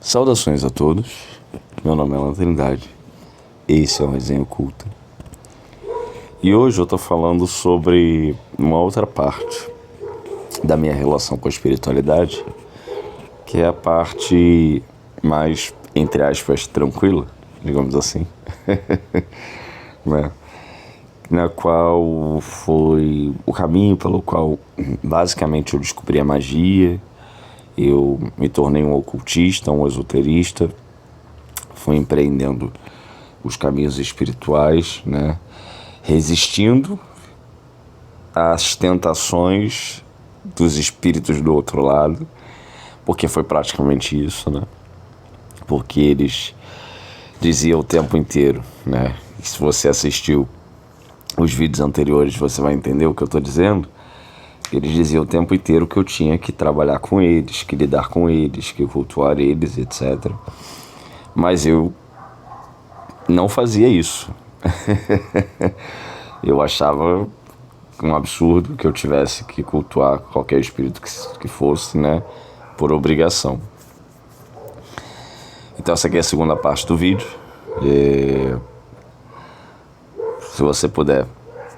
Saudações a todos, meu nome é Alan Trindade, esse é o Resenha Oculta. E hoje eu tô falando sobre uma outra parte da minha relação com a espiritualidade, que é a parte mais, entre aspas, tranquila, digamos assim, né? Na qual foi o caminho pelo qual basicamente eu descobri a magia. Eu me tornei um ocultista, um esoterista, fui empreendendo os caminhos espirituais, né? Resistindo às tentações dos espíritos do outro lado, porque foi praticamente isso, né? Porque eles diziam o tempo inteiro, né? E se você assistiu os vídeos anteriores, você vai entender o que eu estou dizendo. Eles diziam o tempo inteiro que eu tinha que trabalhar com eles, que lidar com eles, que cultuar eles, etc. Mas eu não fazia isso. Eu achava um absurdo que eu tivesse que cultuar qualquer espírito que fosse, né, por obrigação. Então essa aqui é a segunda parte do vídeo. Se você puder,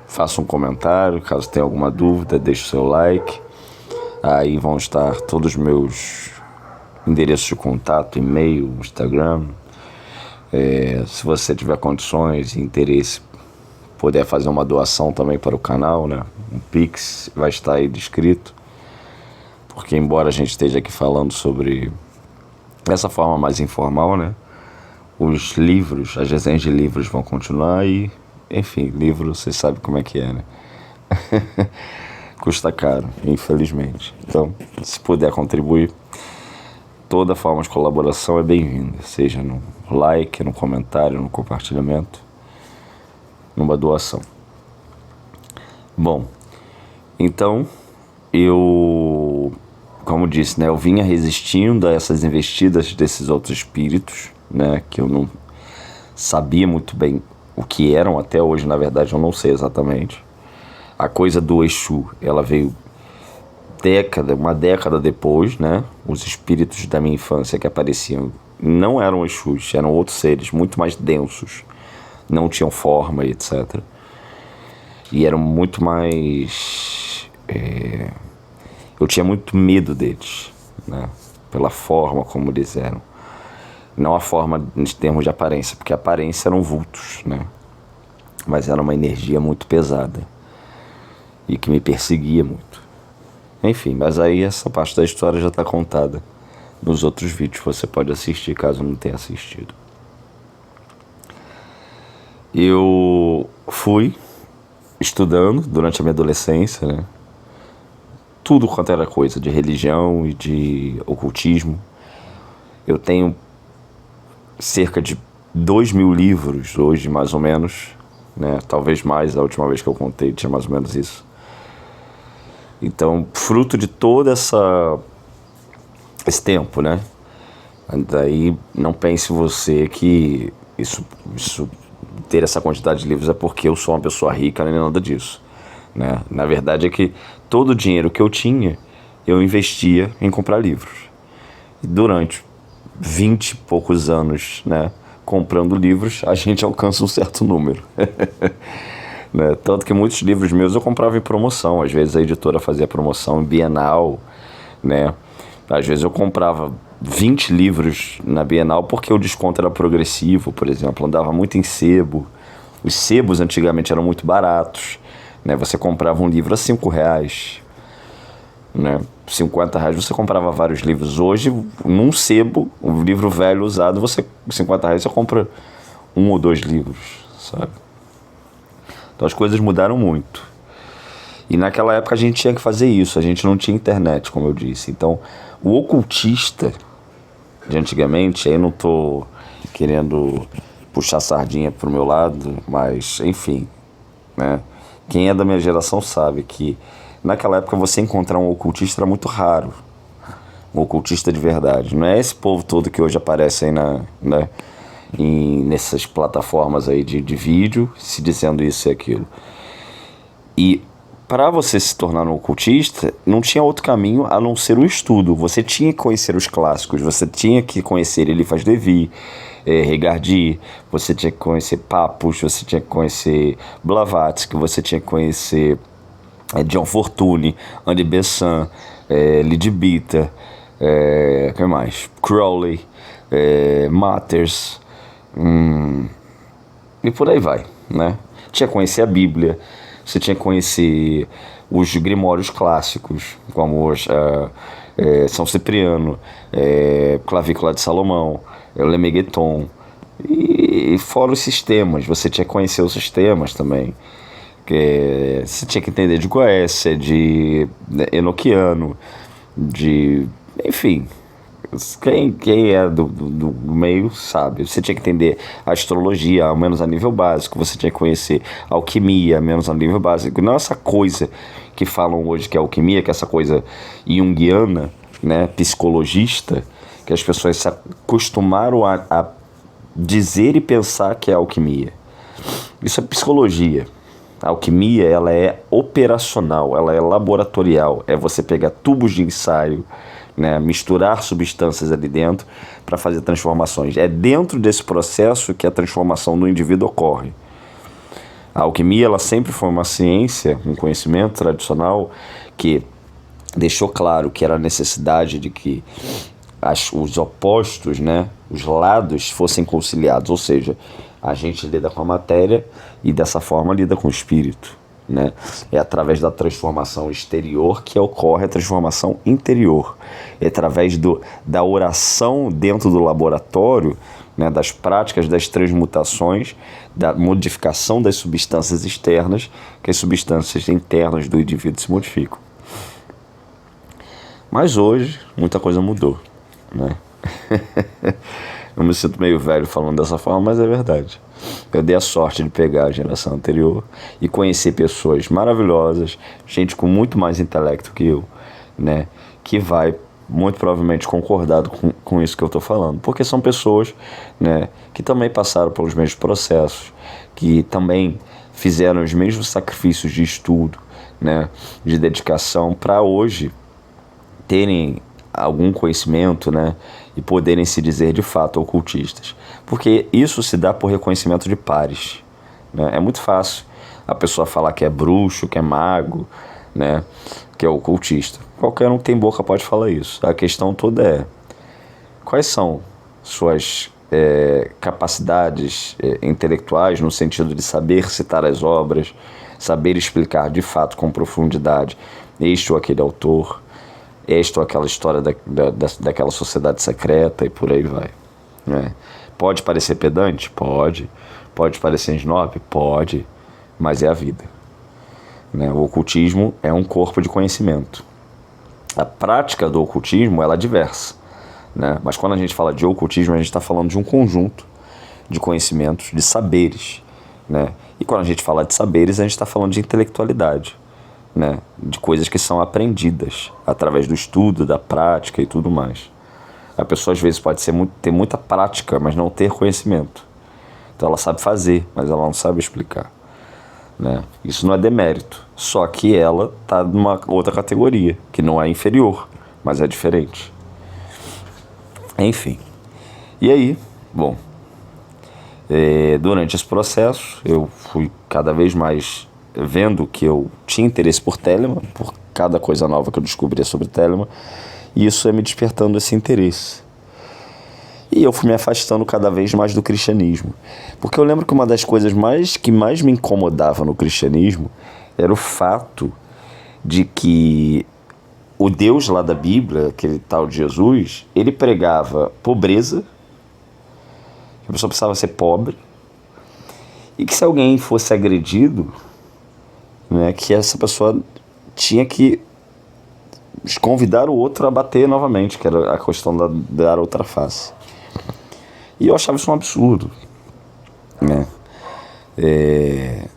faça um comentário, caso tenha alguma dúvida, deixe o seu like. Aí vão estar todos os meus endereços de contato, e-mail, Instagram. Se você tiver condições e interesse, puder fazer uma doação também para o canal, né? Um Pix vai estar aí descrito. Porque embora a gente esteja aqui falando sobre essa forma mais informal, né? Os livros, as resenhas de livros vão continuar e, enfim, livro, vocês sabem como é que é, né? Custa caro, infelizmente. Então, se puder contribuir, toda forma de colaboração é bem-vinda, seja no like, no comentário, no compartilhamento, numa doação. Bom, então, eu, como disse, né, eu vinha resistindo a essas investidas desses outros espíritos, né, que eu não sabia muito bem o que eram até hoje, na verdade eu não sei exatamente. A coisa do Exu, ela veio uma década depois, né? Os espíritos da minha infância que apareciam não eram Exus, eram outros seres muito mais densos, não tinham forma e etc. E eram muito mais... Eu tinha muito medo deles, né? Pela forma como eles eram. Não a forma em termos de aparência, porque a aparência eram vultos, né? Mas era uma energia muito pesada e que me perseguia muito. Enfim, mas aí essa parte da história já está contada nos outros vídeos, você pode assistir caso não tenha assistido. Eu fui estudando durante a minha adolescência, né? Tudo quanto era coisa de religião e de ocultismo. Eu tenho cerca de 2.000 livros hoje, mais ou menos, né? Talvez mais, a última vez que eu contei tinha mais ou menos isso. Então, fruto de todo esse tempo, né? Daí não pense você que isso ter essa quantidade de livros é porque eu sou uma pessoa rica, nem nada disso, né? Na verdade é que todo o dinheiro que eu tinha, eu investia em comprar livros. E durante 20 e poucos anos, né, comprando livros, a gente alcança um certo número. Né? Tanto que muitos livros meus eu comprava em promoção. Às vezes a editora fazia promoção em Bienal, né? Às vezes eu comprava 20 livros na Bienal porque o desconto era progressivo, por exemplo. Andava muito em sebo. Os sebos antigamente eram muito baratos, né? Você comprava um livro a R$5, né? R$50 você comprava vários livros. Hoje, num sebo, um livro velho usado, R$50 você compra 1 ou 2 livros, sabe? Então as coisas mudaram muito. E naquela época a gente tinha que fazer isso, a gente não tinha internet, como eu disse. Então o ocultista de antigamente, aí eu não estou querendo puxar sardinha pro meu lado, mas enfim, né? Quem é da minha geração sabe que naquela época você encontrar um ocultista era muito raro. Um ocultista de verdade. Não é esse povo todo que hoje aparece aí nessas plataformas aí de vídeo, se dizendo isso e aquilo. E para você se tornar um ocultista, não tinha outro caminho a não ser o estudo. Você tinha que conhecer os clássicos, você tinha que conhecer Eliphas Levi, Regardie, você tinha que conhecer Papus, você tinha que conhecer Blavatsky, você tinha que conhecer John Fortune, Andy Besant, Leadbeater, quem mais? Crowley, Matters, e por aí vai, né? Tinha que conhecer a Bíblia, você tinha que conhecer os grimórios clássicos, como São Cipriano, Clavícula de Salomão, Lemegeton, e fora os sistemas, você tinha que conhecer os sistemas também. Você tinha que entender de Goécia, de Enoquiano, enfim, quem é do meio sabe. Você tinha que entender a astrologia, ao menos a nível básico. Você tinha que conhecer a alquimia, ao menos a nível básico. Não essa coisa que falam hoje que é alquimia, que é essa coisa junguiana, né, psicologista, que as pessoas se acostumaram a dizer e pensar que é alquimia. Isso é psicologia. A alquimia, ela é operacional, ela é laboratorial. É você pegar tubos de ensaio, né, misturar substâncias ali dentro para fazer transformações. É dentro desse processo que a transformação do indivíduo ocorre. A alquimia, ela sempre foi uma ciência, um conhecimento tradicional que deixou claro que era a necessidade de que os opostos, né, os lados fossem conciliados, ou seja, a gente lida com a matéria e dessa forma lida com o espírito, né? É através da transformação exterior que ocorre a transformação interior. É através da oração dentro do laboratório, né, das práticas das transmutações, da modificação das substâncias externas, que as substâncias internas do indivíduo se modificam. Mas hoje, muita coisa mudou, né? Eu me sinto meio velho falando dessa forma, mas é verdade. Eu dei a sorte de pegar a geração anterior e conhecer pessoas maravilhosas, gente com muito mais intelecto que eu, né? Que vai muito provavelmente concordar com isso que eu estou falando. Porque são pessoas, né, que também passaram pelos mesmos processos, que também fizeram os mesmos sacrifícios de estudo, né, de dedicação, para hoje terem algum conhecimento, né, e poderem se dizer de fato ocultistas. Porque isso se dá por reconhecimento de pares, né? É muito fácil a pessoa falar que é bruxo, que é mago, né, que é ocultista. Qualquer um que tem boca pode falar isso. A questão toda é: quais são suas capacidades intelectuais, no sentido de saber citar as obras, saber explicar de fato com profundidade este ou aquele autor, esta ou aquela história daquela sociedade secreta, e por aí vai, né? Pode parecer pedante? Pode. Pode parecer snob? Pode. Mas é a vida, né? O ocultismo é um corpo de conhecimento. A prática do ocultismo, ela é diversa, né? Mas quando a gente fala de ocultismo, a gente está falando de um conjunto de conhecimentos, de saberes, né? E quando a gente fala de saberes, a gente está falando de intelectualidade, né, de coisas que são aprendidas através do estudo, da prática e tudo mais. A pessoa às vezes pode ter muita prática, mas não ter conhecimento. Então ela sabe fazer, mas ela não sabe explicar, né? Isso não é demérito, só que ela está numa outra categoria, que não é inferior, mas é diferente. Enfim. E aí, bom, durante esse processo eu fui cada vez mais vendo que eu tinha interesse por Telemann, por cada coisa nova que eu descobria sobre Telemann, e isso ia me despertando esse interesse. E eu fui me afastando cada vez mais do cristianismo, porque eu lembro que uma das coisas que mais me incomodava no cristianismo era o fato de que o Deus lá da Bíblia, aquele tal de Jesus, ele pregava pobreza, que a pessoa precisava ser pobre, e que se alguém fosse agredido, né, que essa pessoa tinha que convidar o outro a bater novamente, que era a questão da dar outra face. E eu achava isso um absurdo, né?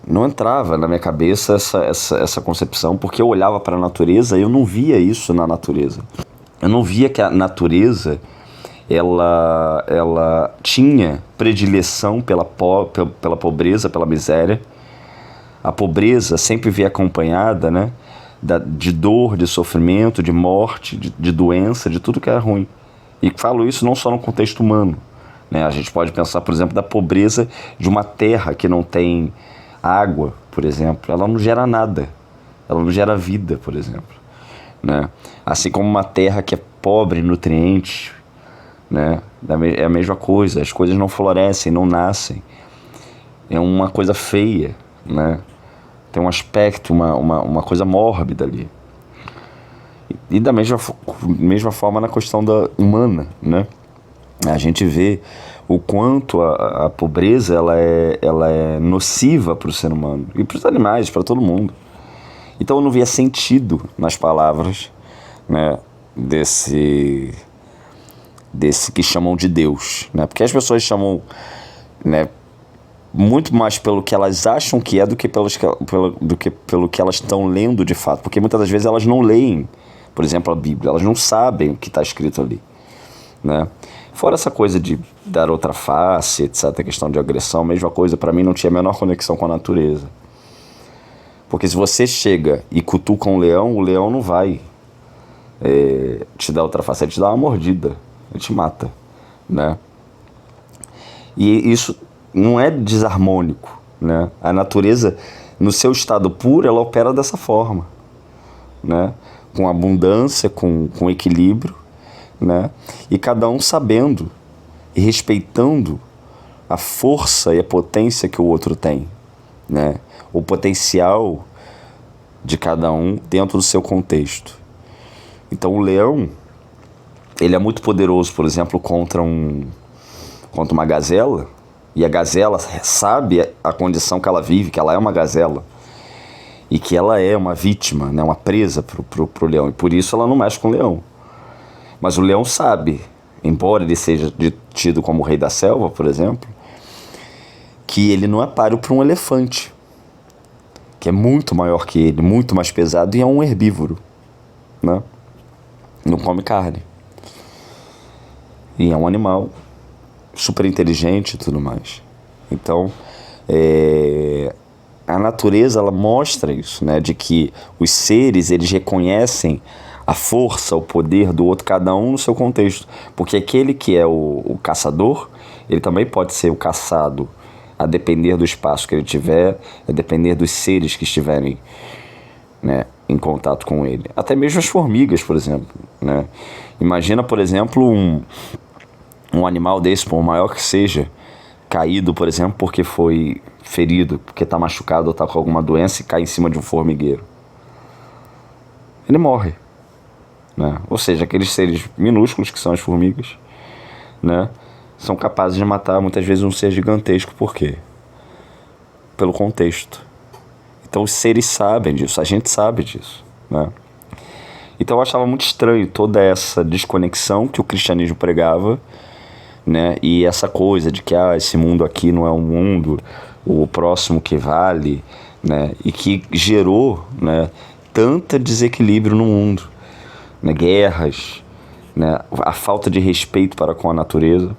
Não entrava na minha cabeça essa concepção, porque eu olhava para a natureza e eu não via isso na natureza. Eu não via que a natureza ela tinha predileção pela pobreza, pela miséria, A pobreza sempre vem acompanhada, né, de dor, de sofrimento, de morte, de doença, de tudo que é ruim. E falo isso não só no contexto humano, né? A gente pode pensar, por exemplo, da pobreza de uma terra que não tem água, por exemplo. Ela não gera nada. Ela não gera vida, por exemplo, né? Assim como uma terra que é pobre em nutrientes, né? É a mesma coisa. As coisas não florescem, não nascem. É uma coisa feia, né? Tem um aspecto, uma coisa mórbida ali. E da mesma forma na questão humana, né? A gente vê o quanto a pobreza ela é nociva para o ser humano e para os animais, para todo mundo. Então eu não via sentido nas palavras, né, desse que chamam de Deus, né? Porque as pessoas chamam, né, muito mais pelo que elas acham que é do que pelo que elas estão lendo de fato. Porque muitas das vezes elas não leem, por exemplo, a Bíblia. Elas não sabem o que está escrito ali, né? Fora essa coisa de dar outra face, etc., a questão de agressão, a mesma coisa, para mim não tinha a menor conexão com a natureza. Porque se você chega e cutuca um leão, o leão não vai te dar outra face, ele te dá uma mordida, ele te mata, né? E isso não é desarmônico, né? A natureza, no seu estado puro, ela opera dessa forma, né? Com abundância, com equilíbrio, né? E cada um sabendo e respeitando a força e a potência que o outro tem, né? O potencial de cada um dentro do seu contexto. Então o leão, ele é muito poderoso, por exemplo, contra uma gazela, e a gazela sabe a condição que ela vive, que ela é uma gazela, e que ela é uma vítima, né, uma presa pro leão, e por isso ela não mexe com o leão. Mas o leão sabe, embora ele seja tido como o rei da selva, por exemplo, que ele não é páreo para um elefante, que é muito maior que ele, muito mais pesado, e é um herbívoro, né? Não come carne. E é um animal super inteligente e tudo mais. Então, a natureza, ela mostra isso, né? De que os seres, eles reconhecem a força, o poder do outro, cada um no seu contexto. Porque aquele que é o caçador, ele também pode ser o caçado, a depender do espaço que ele tiver, a depender dos seres que estiverem, né, em contato com ele. Até mesmo as formigas, por exemplo, né? Imagina, por exemplo, um animal desse, por maior que seja, caído, por exemplo, porque foi ferido, porque está machucado ou está com alguma doença e cai em cima de um formigueiro. Ele morre, né? Ou seja, aqueles seres minúsculos que são as formigas, né, são capazes de matar muitas vezes um ser gigantesco. Por quê? Pelo contexto. Então os seres sabem disso, a gente sabe disso, né? Então eu achava muito estranho toda essa desconexão que o cristianismo pregava, né? E essa coisa de que esse mundo aqui não é um mundo, o próximo que vale, né? E que gerou, né, tanto desequilíbrio no mundo, né? Guerras, né? A falta de respeito para com a natureza,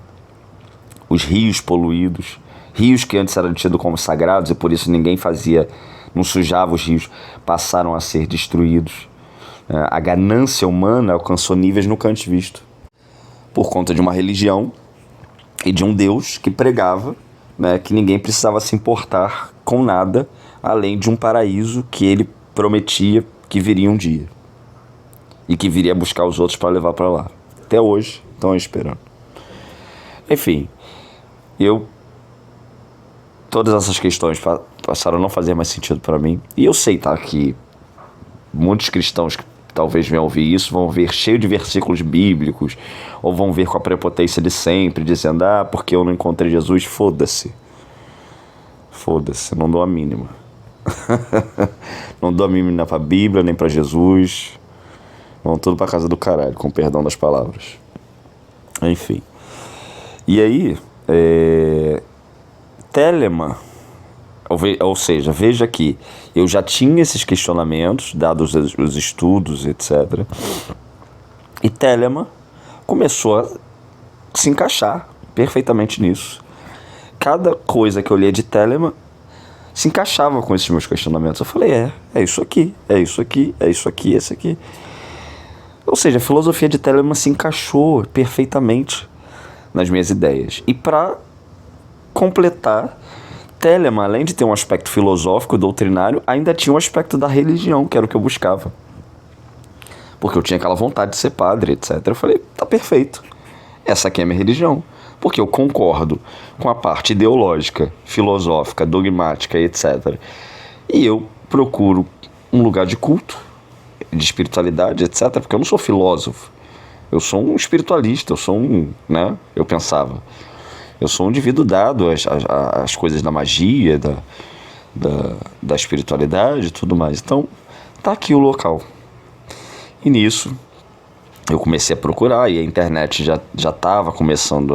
os rios poluídos, rios que antes eram tidos como sagrados e por isso ninguém não sujava os rios, passaram a ser destruídos. A ganância humana alcançou níveis nunca antes vistos, por conta de uma religião e de um Deus que pregava, né, que ninguém precisava se importar com nada, além de um paraíso que ele prometia que viria um dia e que viria buscar os outros para levar para lá. Até hoje estão esperando. Enfim, todas essas questões passaram a não fazer mais sentido para mim. E eu sei, tá, que muitos cristãos que talvez venham ouvir isso vão ver cheio de versículos bíblicos, ou vão ver com a prepotência de sempre, dizendo, porque eu não encontrei Jesus. Foda-se, não dou a mínima. Não dou a mínima pra Bíblia, nem pra Jesus. Vão tudo pra casa do caralho, com perdão das palavras. Enfim. E aí, Telemann, ou seja, veja que eu já tinha esses questionamentos, dados os estudos, etc. E Telemann começou a se encaixar perfeitamente nisso. Cada coisa que eu lia de Telemann se encaixava com esses meus questionamentos. Eu falei, é isso aqui, é isso aqui, é isso aqui, é isso aqui. Ou seja, a filosofia de Telemann se encaixou perfeitamente nas minhas ideias. E para completar, Telemann, além de ter um aspecto filosófico, doutrinário, ainda tinha um aspecto da religião, que era o que eu buscava. Porque eu tinha aquela vontade de ser padre, etc. Eu falei, tá perfeito. Essa aqui é a minha religião. Porque eu concordo com a parte ideológica, filosófica, dogmática, etc. E eu procuro um lugar de culto, de espiritualidade, etc. Porque eu não sou filósofo. Eu sou um espiritualista, eu pensava. Eu sou um indivíduo dado às coisas da magia, da espiritualidade e tudo mais. Então, tá aqui o local. E nisso, eu comecei a procurar, e a internet já estava começando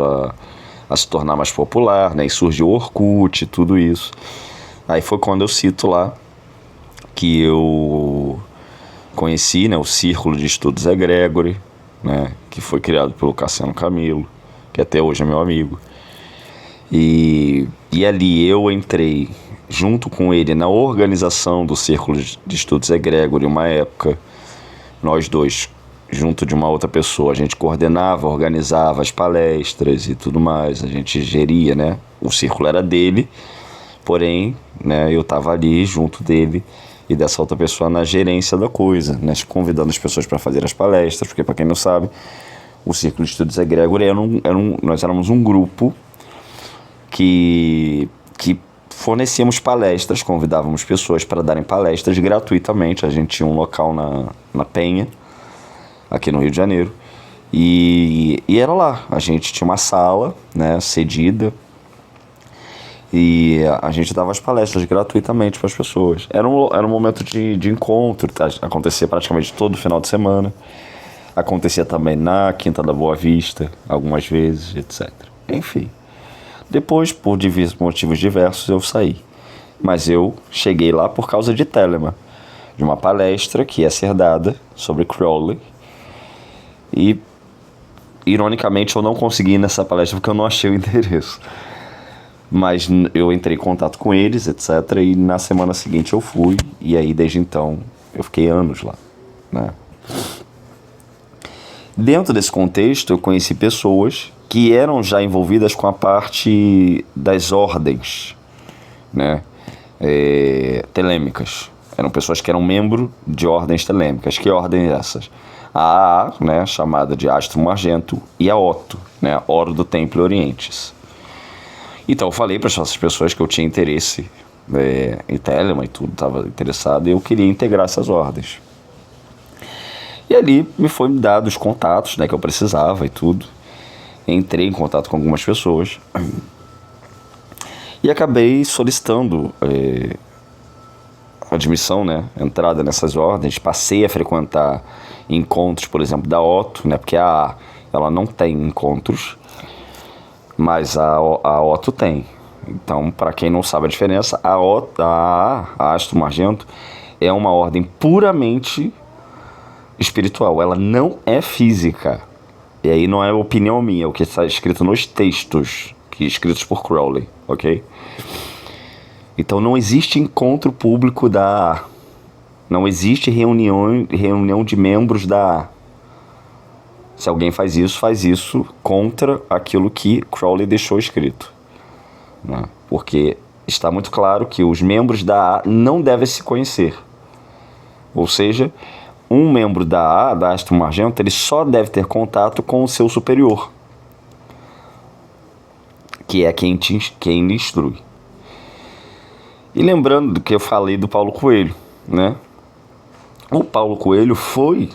a se tornar mais popular, né? E surgiu o Orkut e tudo isso. Aí foi quando eu cito lá que eu conheci, né, o Círculo de Estudos Egregori, né, que foi criado pelo Cassiano Camilo, que até hoje é meu amigo. E ali eu entrei junto com ele na organização do Círculo de Estudos Egregori, uma época. Nós dois, junto de uma outra pessoa, a gente coordenava, organizava as palestras e tudo mais, a gente geria, né? O círculo era dele, porém, né, eu estava ali junto dele e dessa outra pessoa na gerência da coisa, né, convidando as pessoas para fazer as palestras, porque, para quem não sabe, o Círculo de Estudos Egregori nós éramos um grupo que fornecíamos palestras, convidávamos pessoas para darem palestras gratuitamente. A gente tinha um local na Penha, aqui no Rio de Janeiro, e era lá. A gente tinha uma sala, né, cedida, e a gente dava as palestras gratuitamente para as pessoas. Era um momento de encontro, tá? Acontecia praticamente todo final de semana. Acontecia também na Quinta da Boa Vista, algumas vezes, etc. Enfim. Depois, por motivos diversos, eu saí. Mas eu cheguei lá por causa de Telemann, de uma palestra que ia ser dada sobre Crowley. E, ironicamente, eu não consegui ir nessa palestra porque eu não achei o endereço. Mas eu entrei em contato com eles, etc. E na semana seguinte eu fui. E aí, desde então, eu fiquei anos lá, né? Dentro desse contexto, eu conheci pessoas que eram já envolvidas com a parte das ordens, né, telêmicas. Eram pessoas que eram membros de ordens telêmicas. Que ordens essas? A AA, né, chamada de Astrum Argento, e a Otto, né, Oro do Templo Orientes. Então eu falei para essas pessoas que eu tinha interesse em Telemann e tudo, estava interessado, e eu queria integrar essas ordens. E ali me foi dado os contatos, né, que eu precisava e tudo. Entrei em contato com algumas pessoas e acabei solicitando admissão, né, entrada nessas ordens. Passei a frequentar encontros, por exemplo, da Otto, né, porque a ela não tem encontros, mas a Otto tem. Então, para quem não sabe a diferença, a Astrum Argento é uma ordem puramente espiritual, ela não é física. E aí não é opinião minha, é o que está escrito nos textos escritos por Crowley, ok? Então não existe encontro público da AA. Não existe reunião de membros da AA. Se alguém faz isso contra aquilo que Crowley deixou escrito, né? Porque está muito claro que os membros da AA não devem se conhecer. Ou seja, um membro da AA, da Astrum Argento, ele só deve ter contato com o seu superior, que é quem lhe instrui. E lembrando do que eu falei do Paulo Coelho, né? O Paulo Coelho foi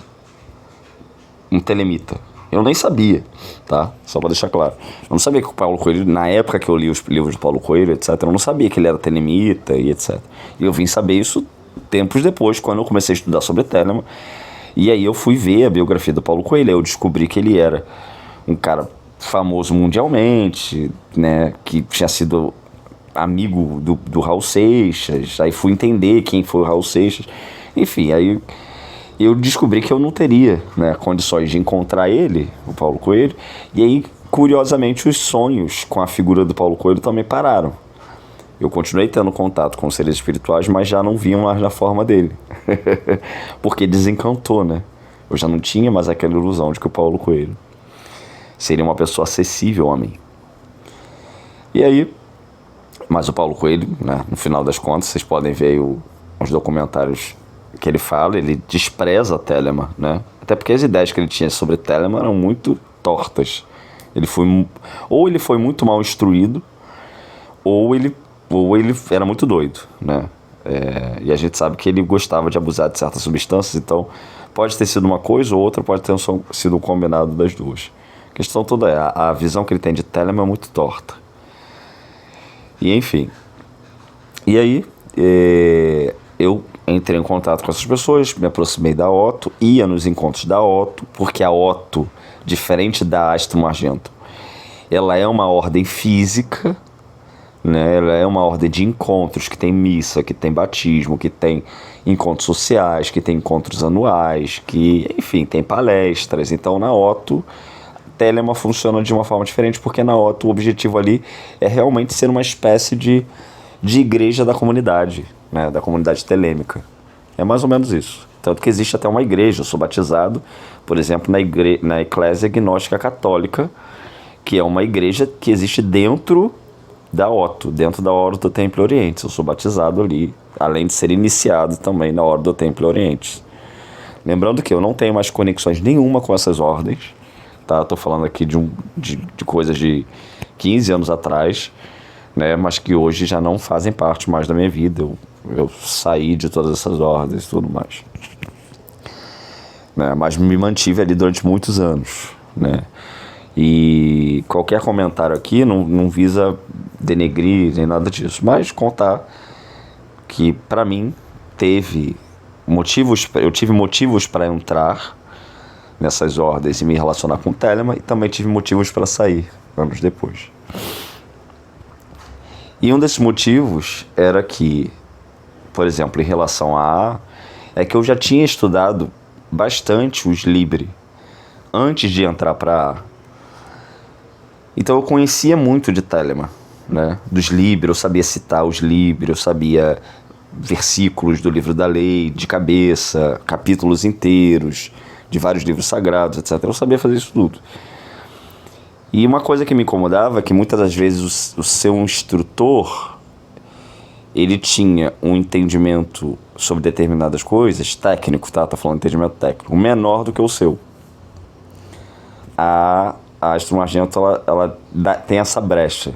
um telemita. Eu nem sabia, tá? Só para deixar claro. Eu não sabia que o Paulo Coelho, na época que eu li os livros do Paulo Coelho, etc., eu não sabia que ele era telemita e etc. E eu vim saber isso tempos depois, quando eu comecei a estudar sobre Telemann. E aí eu fui ver a biografia do Paulo Coelho. Aí eu descobri que ele era um cara famoso mundialmente, né, que tinha sido amigo do Raul Seixas. Aí fui entender quem foi o Raul Seixas. Enfim, aí eu descobri que eu não teria, né, condições de encontrar ele, o Paulo Coelho. E aí, curiosamente, os sonhos com a figura do Paulo Coelho também pararam. Eu continuei tendo contato com seres espirituais, mas já não vinham mais na forma dele. Porque desencantou, né? Eu já não tinha mais aquela ilusão de que o Paulo Coelho seria uma pessoa acessível a mim. E aí, mas o Paulo Coelho, né, no final das contas, vocês podem ver aí os documentários que ele fala, ele despreza Telemann, né? Até porque as ideias que ele tinha sobre Telemann eram muito tortas. Ou ele foi muito mal instruído, ou ele era muito doido, né? E a gente sabe que ele gostava de abusar de certas substâncias, então pode ter sido uma coisa ou outra, pode ter sido um combinado das duas. A questão toda é, a visão que ele tem de Telemann é muito torta. E enfim. E aí, eu entrei em contato com essas pessoas, me aproximei da Otto, ia nos encontros da Otto, porque a Otto, diferente da Astrum Argentum, ela é uma ordem física, né? Ela é uma ordem de encontros, que tem missa, que tem batismo, que tem encontros sociais, que tem encontros anuais, que, enfim, tem palestras. Então, na Otto, Telemann funciona de uma forma diferente, porque na Otto o objetivo ali é realmente ser uma espécie de igreja da comunidade, né? Da comunidade telêmica. É mais ou menos isso. Tanto que existe até uma igreja. Eu sou batizado, por exemplo, na Eclésia Gnóstica Católica, que é uma igreja que existe dentro da Otto, dentro da Ordem do Templo Oriente. Eu sou batizado ali, além de ser iniciado também na Ordem do Templo Oriente. Lembrando que eu não tenho mais conexões nenhuma com essas ordens, tá? Estou falando aqui de coisas de 15 anos atrás, né? Mas que hoje já não fazem parte mais da minha vida. Eu saí de todas essas ordens e tudo mais, né? Mas me mantive ali durante muitos anos, né? E qualquer comentário aqui não visa denegrir nem nada disso, mas contar que para mim eu tive motivos para entrar nessas ordens e me relacionar com o Telemann, e também tive motivos para sair anos depois. E um desses motivos era que, por exemplo, em relação a é que eu já tinha estudado bastante os Libre antes de entrar para A. Então eu conhecia muito de Telemann, né? Dos Libre, eu sabia citar os Libre, eu sabia versículos do livro da lei de cabeça, capítulos inteiros de vários livros sagrados, etc. Eu sabia fazer isso tudo. E uma coisa que me incomodava é que muitas das vezes o seu instrutor, ele tinha um entendimento sobre determinadas coisas, técnico, tá? Tô falando de entendimento técnico, menor do que o seu. A Astrum Argentum, ela tem essa brecha.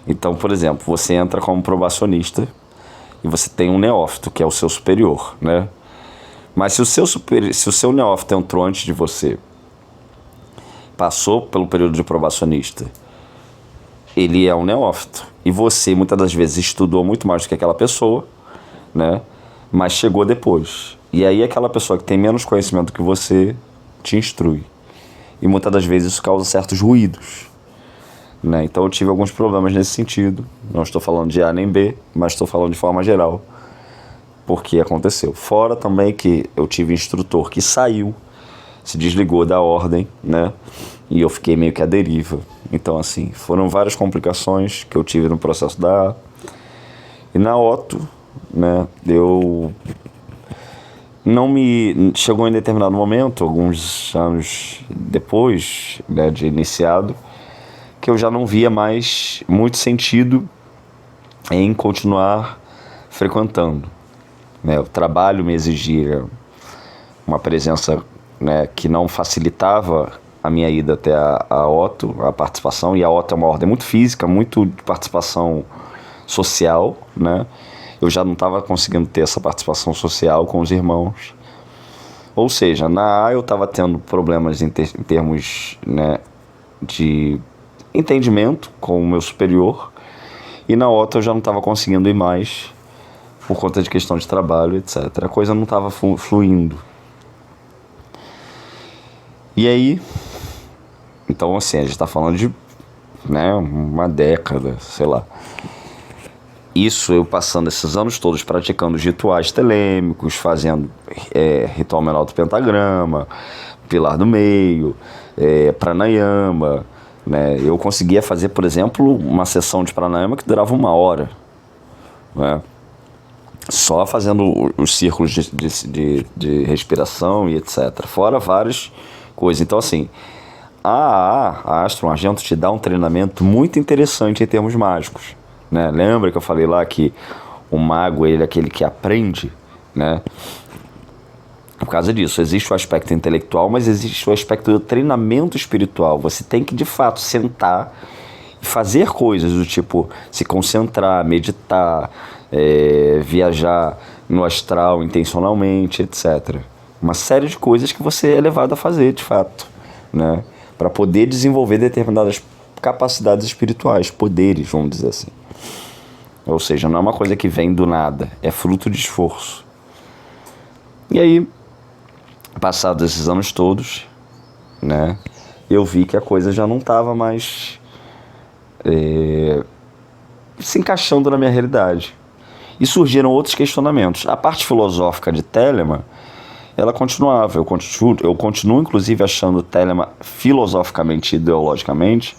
Então, por exemplo, você entra como probacionista e você tem um neófito, que é o seu superior, né? Mas se o seu neófito entrou antes de você, passou pelo período de probacionista, ele é um neófito. E você, muitas das vezes, estudou muito mais do que aquela pessoa, né? Mas chegou depois. E aí aquela pessoa que tem menos conhecimento que você te instrui. E muitas das vezes isso causa certos ruídos, né? Então eu tive alguns problemas nesse sentido. Não estou falando de A nem B, mas estou falando de forma geral, porque aconteceu. Fora também que eu tive instrutor que saiu, se desligou da ordem, né? E eu fiquei meio que à deriva. Então, assim, foram várias complicações que eu tive no processo da A. E na Otto, né, chegou em determinado momento, alguns anos depois, né, de iniciado, que eu já não via mais muito sentido em continuar frequentando, né? O trabalho me exigia uma presença, né, que não facilitava a minha ida até a Otto, a participação, e a Otto é uma ordem muito física, muito de participação social, né? Eu já não estava conseguindo ter essa participação social com os irmãos. Ou seja, na A eu estava tendo problemas em termos, né, de entendimento com o meu superior, e na Otto eu já não estava conseguindo ir mais por conta de questão de trabalho, etc. A coisa não estava fluindo. E aí, então assim, a gente está falando de, né, uma década, sei lá. Isso eu passando esses anos todos praticando os rituais telêmicos, fazendo ritual menor do pentagrama, pilar do meio, pranayama, né? Eu conseguia fazer, por exemplo, uma sessão de pranayama que durava 1 hora, né? Só fazendo os círculos de respiração e etc. Fora várias coisas. Então, assim, a Astro Argento te dá um treinamento muito interessante em termos mágicos, né? Lembra que eu falei lá que o mago, ele é aquele que aprende, né? Por causa disso, existe o aspecto intelectual, mas existe o aspecto do treinamento espiritual. Você tem que, de fato, sentar e fazer coisas do tipo se concentrar, meditar, viajar no astral intencionalmente, etc. Uma série de coisas que você é levado a fazer, de fato, né? Para poder desenvolver determinadas capacidades espirituais, poderes, vamos dizer assim. Ou seja, não é uma coisa que vem do nada, é fruto de esforço. E aí, passados esses anos todos, né, eu vi que a coisa já não estava mais se encaixando na minha realidade. E surgiram outros questionamentos. A parte filosófica de Telemann, ela continuava. Eu continuo inclusive achando Telemann filosoficamente e ideologicamente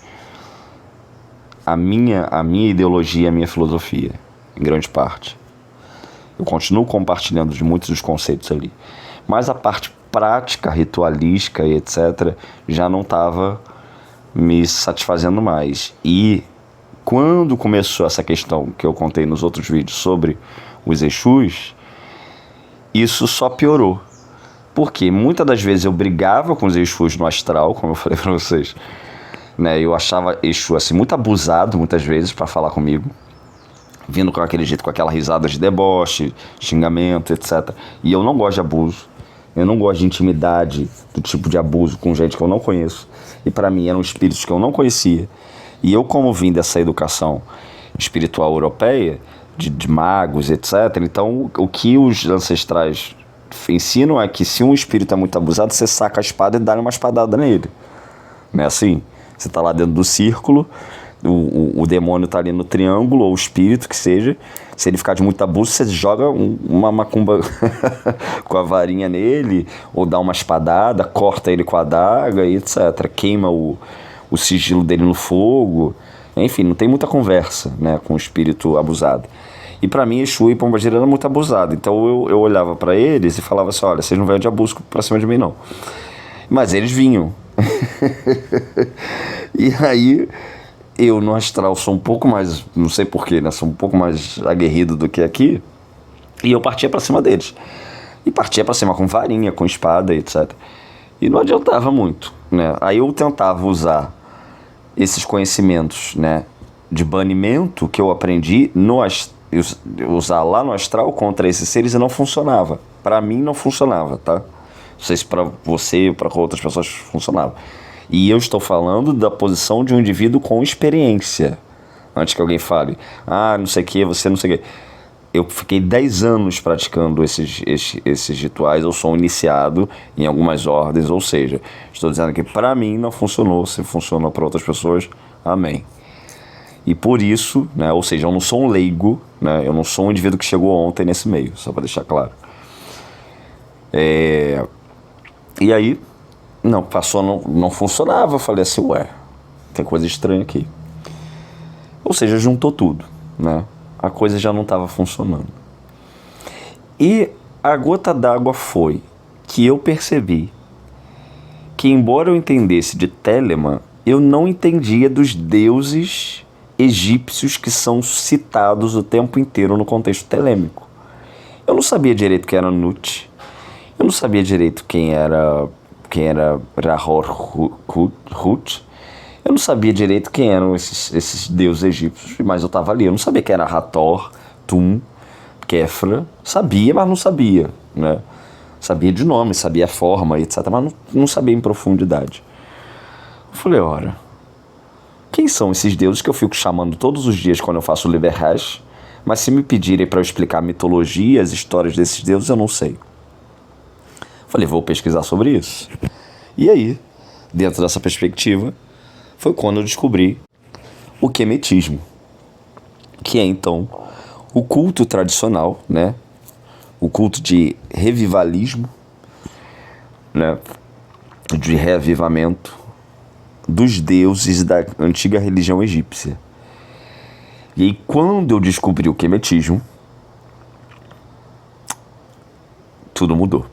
a minha ideologia, a minha filosofia, em grande parte. Eu continuo compartilhando de muitos dos conceitos ali. Mas a parte prática, ritualística e etc. já não estava me satisfazendo mais. E quando começou essa questão que eu contei nos outros vídeos sobre os Exus, isso só piorou. Porque muitas das vezes eu brigava com os Exus no astral, como eu falei para vocês, né? Eu achava Exu assim, muito abusado muitas vezes para falar comigo, vindo com aquele jeito, com aquela risada de deboche, xingamento, etc. E eu não gosto de abuso. Eu não gosto de intimidade, do tipo de abuso com gente que eu não conheço. E para mim eram espíritos que eu não conhecia. E eu, como vim dessa educação espiritual europeia, de magos, etc., então o que os ancestrais ensinam é que se um espírito é muito abusado, você saca a espada e dá uma espadada nele. Não é assim? Você está lá dentro do círculo, o demônio está ali no triângulo, ou o espírito que seja. Se ele ficar de muito abuso, você joga uma macumba com a varinha nele, ou dá uma espadada, corta ele com a adaga e etc. Queima o sigilo dele no fogo. Enfim, não tem muita conversa, né, com o espírito abusado. E para mim, Exu e Pombagira eram muito abusados. Então eu olhava para eles e falava assim: olha, vocês não vêm de abuso pra cima de mim, não. Mas eles vinham. E aí, eu no astral sou um pouco mais, não sei porquê, né? Sou um pouco mais aguerrido do que aqui. E eu partia pra cima deles. E partia pra cima com varinha, com espada, etc. E não adiantava muito, né? Aí eu tentava usar esses conhecimentos, né, de banimento que eu aprendi usar lá no astral contra esses seres e não funcionava. Pra mim não funcionava, tá? Não sei se pra você ou pra outras pessoas funcionava. E eu estou falando da posição de um indivíduo com experiência. Antes que alguém fale, não sei o que, você não sei o que. Eu fiquei 10 anos praticando esses rituais. Eu sou um iniciado em algumas ordens, ou seja, estou dizendo que para mim não funcionou. Se funcionou para outras pessoas, amém. E por isso, né, ou seja, eu não sou um leigo, né, eu não sou um indivíduo que chegou ontem nesse meio, só para deixar claro. E aí, não funcionava. Eu falei assim, tem coisa estranha aqui. Ou seja, juntou tudo, né? A coisa já não estava funcionando. E a gota d'água foi que eu percebi que, embora eu entendesse de Telemann, eu não entendia dos deuses egípcios que são citados o tempo inteiro no contexto telêmico. Eu não sabia direito quem era Nut, eu não sabia direito quem era Ra-Hor-Hut, eu não sabia direito quem eram esses deuses egípcios, mas eu estava ali. Eu não sabia quem era Hathor, Tum, Kefra. Sabia, mas não sabia, né? Sabia de nome, sabia a forma, etc. Mas não sabia em profundidade. Eu falei, quem são esses deuses que eu fico chamando todos os dias quando eu faço o Liber Hash? Mas se me pedirem para eu explicar a mitologia, as histórias desses deuses, eu não sei. Falei, vou pesquisar sobre isso. E aí, dentro dessa perspectiva, foi quando eu descobri o quemetismo, que é então o culto tradicional, né? O culto de revivalismo, né? De reavivamento dos deuses da antiga religião egípcia. E aí, quando eu descobri o quemetismo, tudo mudou.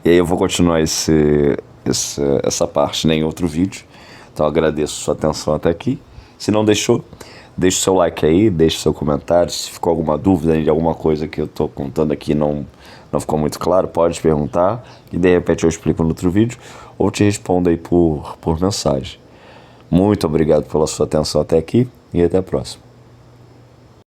E aí eu vou continuar essa parte, né, em outro vídeo. Então eu agradeço a sua atenção até aqui. Se não deixou, deixa o seu like aí, deixa o seu comentário. Se ficou alguma dúvida de alguma coisa que eu tô contando aqui e não ficou muito claro, pode perguntar, e de repente eu explico no outro vídeo, ou te respondo aí por mensagem. Muito obrigado pela sua atenção até aqui e até a próxima.